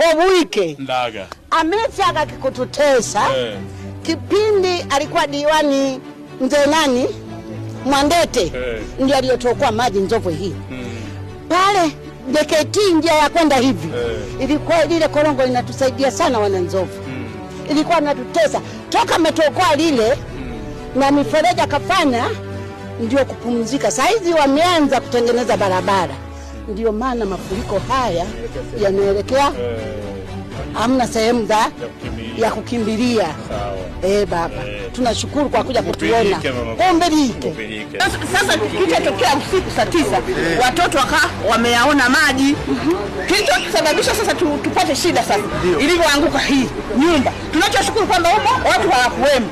Ngobwike Ndaga amechaga kikututesa kipindi alikuwa diwani mzee nani Mwandete ndiye aliyotoa maji Nzovwe hii pale JKT njia ya kwenda hivi ilikuwa lile korongo linatusaidia sana wana Nzovwe ilikuwa natutesa toka metokoa lile na mifereji akafanya ndio kupumzika. Saizi wameanza kutengeneza barabara ndio maana mafuriko haya yanaelekea hamna sehemu ya kukimbilia. Baba tunashukuru kwa kuja kutuona. Ombelike. Sasa kilichotokea usiku saa 9 watoto wameyaona maji. Kilichosababisha sasa tupate shida sasa. Ilivyoanguka hii nyumba. Tunachoshukuru kwamba huko watu hawakuwemo.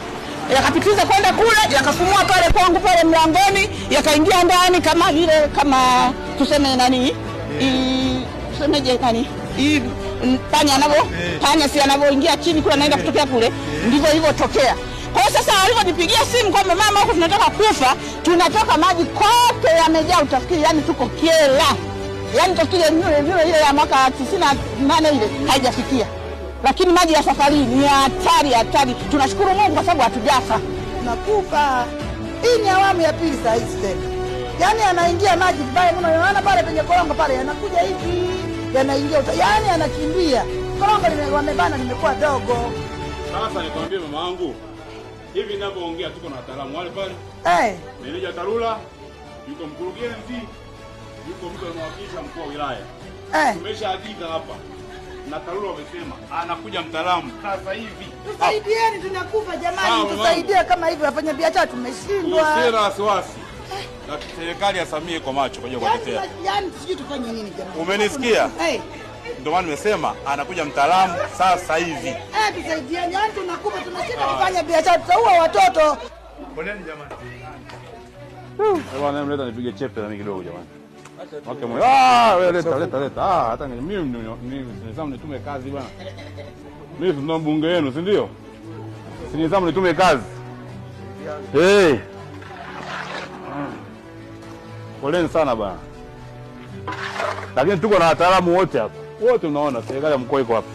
Yakapitiza kwenda kule, yakafumua pale kwangu pale mlangoni, yakaingia ndani kama vile kama tuseme nani? Tusemeje nani? Panya si anavyoingia chini kule anaenda kutokea kule, ndivyo ilivyotokea. Kwa sasa aliponipigia simu kwamba mama huko tunataka kufa, tunatoka maji kote yamejaa utafikiri yani tuko Kiela. Yani tokile ile ya mwaka 98 ile haijafikia. Lakini maji ya safari ni hatari. Tunashukuru Mungu kwa sababu hatujafa. Nakufa. Hii ni awamu ya pili saa hizi tena. Yani anaingia maji vibaya mno, unaona pale penye korongo pale yanakuja hivi, yanaingia yani anakimbia. Korongo wamebana limekuwa dogo. Sasa nikwambie mama wangu, hivi ninavyoongea tuko na wataalamu wale pale. Meneja Tarura, yuko mkurugenzi, yuko mtu anawakilisha mkuu wa wilaya. Tumeshaandika hapa. Na Tarura wamesema anakuja mtaalamu sasa hivi. Tusaidieni tunakufa jamani, tusaidie kama hivi wafanya biashara tumeshindwa. Usira wasiwasi. Na serikali ya Samia kwa macho kwa kutetea. Yaani sijui tufanye nini jamani. Umenisikia? Ndio maana nimesema anakuja mtaalamu sasa hivi. Tusaidieni, yaani tunakufa tunashindwa kufanya biashara, tutaua watoto. Poleni jamani. Bwana mleta nipige chepe na mimi kidogo jamani. Okay moyo. Wewe leta. Hata mimi nizamu nitume kazi bwana. Mimi ndo mbunge wenu, si ndio? Si nizamu nitume kazi. Poleni sana bwana. Lakini tuko na wataalamu wote hapa. Wote unaona serikali ya mkoa iko hapa.